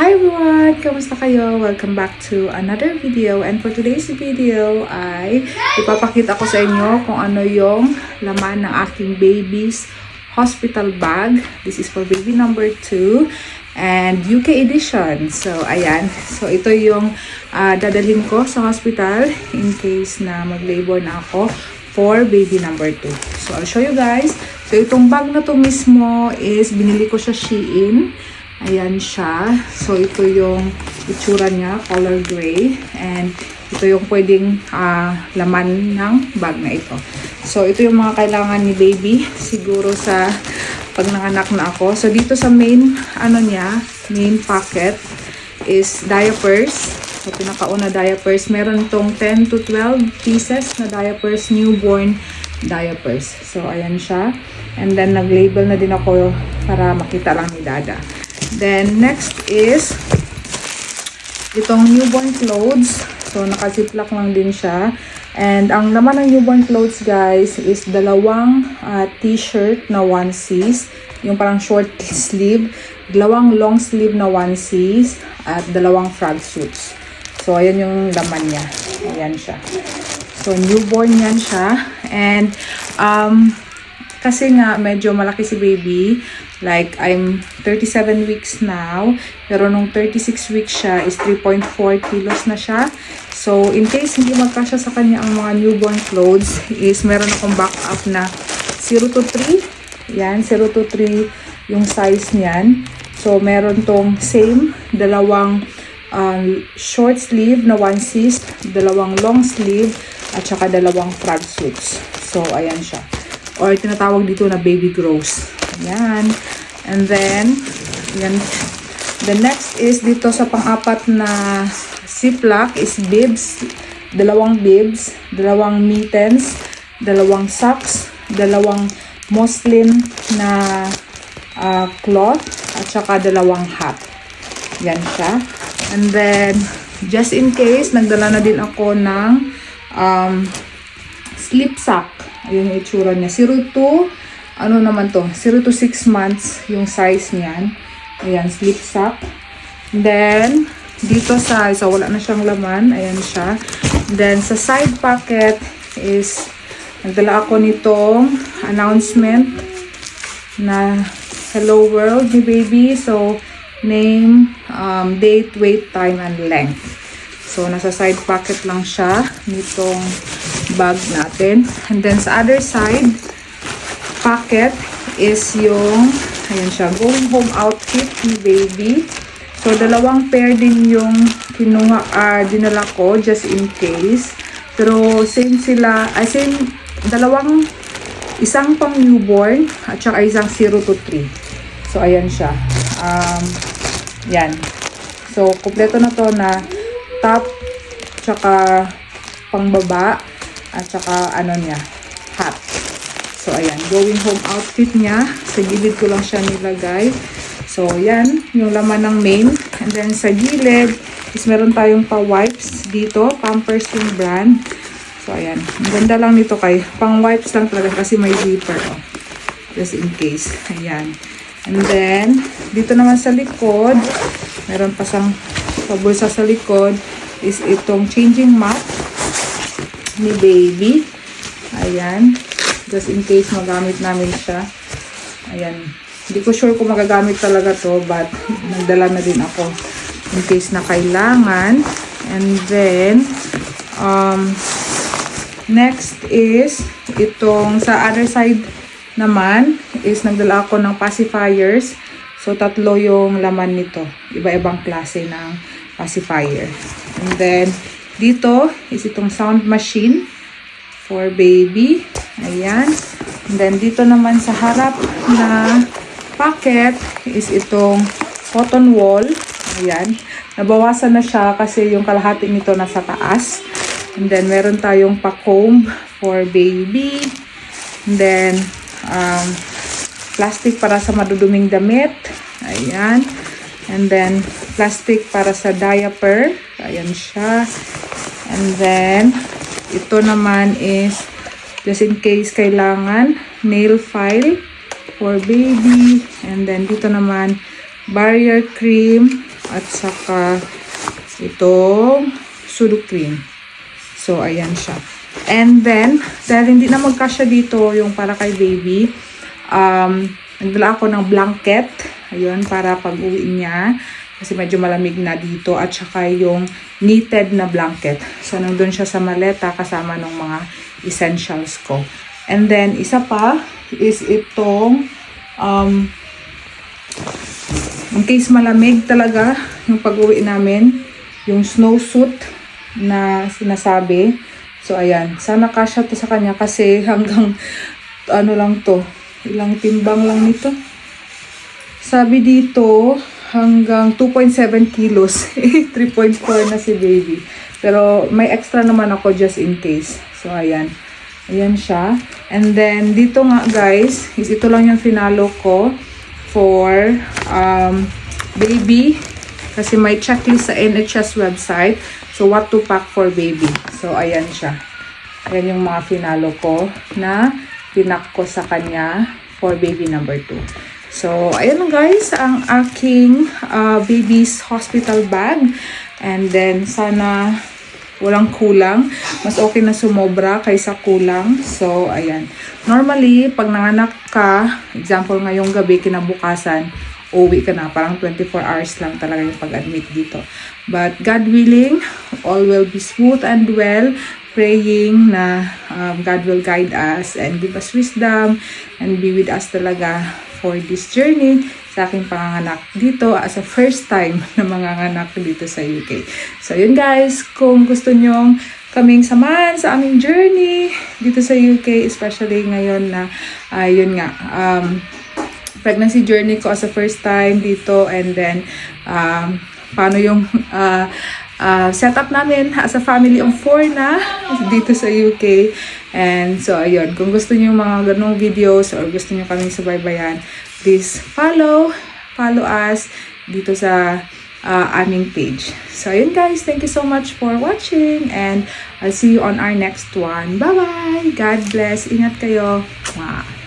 Hi everyone! Kamusta kayo? Welcome back to another video. And for today's video ay ipapakita ko sa inyo kung ano yung laman ng aking baby's hospital bag. This is for baby number 2 and UK edition. So ayan. So ito yung dadalhin ko sa hospital in case na mag-labor na ako for baby number 2. So I'll show you guys. So itong bag na to mismo is binili ko sa Shein. Ayan siya. So, ito yung itsura niya, color gray. And ito yung pwedeng laman ng bag na ito. So, ito yung mga kailangan ni baby. Siguro sa pag nanganak na ako. So, dito sa main, main pocket is diapers. So, pinakauna diapers. Meron tong 10 to 12 pieces na diapers, newborn diapers. So, ayan siya. And then, nag-label na din ako para makita lang ni Dada. Then, next is itong newborn clothes. So, naka-ziplock lang din siya. And, ang laman ng newborn clothes, guys, is dalawang t-shirt na onesies. Yung parang short sleeve. Dalawang long sleeve na onesies. At dalawang frog suits. So, ayan yung laman niya. Ayan siya. So, newborn yan siya. And, kasi nga, medyo malaki si baby. Like, I'm 37 weeks now. Pero nung 36 weeks siya is 3.4 kilos na siya. So, in case hindi magkasya sa kanya ang mga newborn clothes, is meron akong backup na 0 to 3. Yan, 0 to 3 yung size niyan. So, meron tong same, dalawang short sleeve na onesies, dalawang long sleeve, at saka dalawang frog suits. So, ayan siya. Or tinatawag dito na baby grows. Ayan. And then, yan. The next is dito sa pang-apat na ziplock is bibs. Dalawang bibs, dalawang mittens, dalawang socks, dalawang muslin na cloth, at saka dalawang hat. Yan siya. And then, just in case, nagdala na din ako ng slip sock. Ayun yung itsura niya. 0 to, 0 to 6 months yung size niyan. Ayan, slip sock. Then, dito sa, so wala na siyang laman. Ayan siya. Then, sa side pocket is, nagdala ako nitong announcement na hello world ni baby. So, name, date, weight, time, and length. So, nasa side pocket lang siya nitong bag natin. And then, sa other side pocket is yung, ayan siya, going home outfit ni baby. So, dalawang pair din yung dinala ko just in case. Pero, same sila, same, isang pang newborn at saka isang 0 to 3. So, ayan siya. Yan. So, kompleto na to na top, tsaka pangbaba, at tsaka hat. So, ayan, going home outfit niya. Sa gilid ko lang siya nilagay. So, yan, yung laman ng main. And then, sa gilid, is meron tayong pa-wipes dito. Pampers yung brand. So, ayan. Ang ganda lang nito kay pang-wipes lang talaga kasi may zipper. Oh. Just in case. Ayan. And then, dito naman sa likod, meron pa sang pabulsa sa likod is itong changing mat ni baby. Ayan. Just in case magamit namin siya. Ayan. Hindi ko sure kung magagamit talaga to, but nagdala na din ako in case na kailangan. And then, next is itong sa other side naman is nagdala ako ng pacifiers. So, 3 yung laman nito. Iba-ibang klase ng pacifier. And then, dito is itong sound machine for baby. Ayan. And then, dito naman sa harap na pocket is itong cotton wool. Ayan. Nabawasan na siya kasi yung kalahati nito nasa taas. And then, meron tayong pa-comb for baby. And then, plastic para sa maduduming damit. Ayan. And then, plastic para sa diaper. Ayan siya. And then, ito naman is, just in case kailangan, nail file for baby. And then, dito naman, barrier cream at saka itong Sudocrem. So, ayan siya. And then, dahil hindi na magkasya dito yung para kay baby, nagdala ako ng blanket. Ayun, para pag-uwi niya. Kasi medyo malamig na dito. At saka yung knitted na blanket. So, nandun siya sa maleta kasama ng mga essentials ko. And then, isa pa is itong, in case malamig talaga yung pag-uwi namin, yung snowsuit na sinasabi. So, ayan. Sana kasya to sa kanya kasi hanggang, ano lang to, ilang timbang lang nito. Sabi dito, hanggang 2.7 kilos. 3.4 na si baby. Pero, may extra naman ako just in case. So, ayan. Ayan siya. And then, dito nga guys, is ito lang yung finalo ko for baby. Kasi may checklist sa NHS website. So, what to pack for baby. So, ayan siya. Ayan yung mga finalo ko na pinak ko sa kanya for baby number 2. So, ayan lang guys, ang aking baby's hospital bag. And then, sana walang kulang. Mas okay na sumobra kaysa kulang. So, ayan. Normally, pag nanganak ka, example ngayong gabi, kinabukasan, uwi ka na. Parang 24 hours lang talaga yung pag-admit dito. But God willing, all will be smooth and well. Praying na God will guide us and give us wisdom and be with us talaga for this journey sa aking panganganak dito as a first time na manganganak dito sa UK. So yun guys, kung gusto nyong kaming samahan sa aming journey dito sa UK, especially ngayon na yun nga, pregnancy journey ko as a first time dito, and then paano yung setup namin as a family of 4 na dito sa UK. And so ayun, kung gusto niyo mga ganong videos or gusto niyo kaming subaybayan, please follow us dito sa aming page. So ayun guys, thank you so much for watching and I'll see you on our next one. Bye bye, God bless, ingat kayo. Mwah.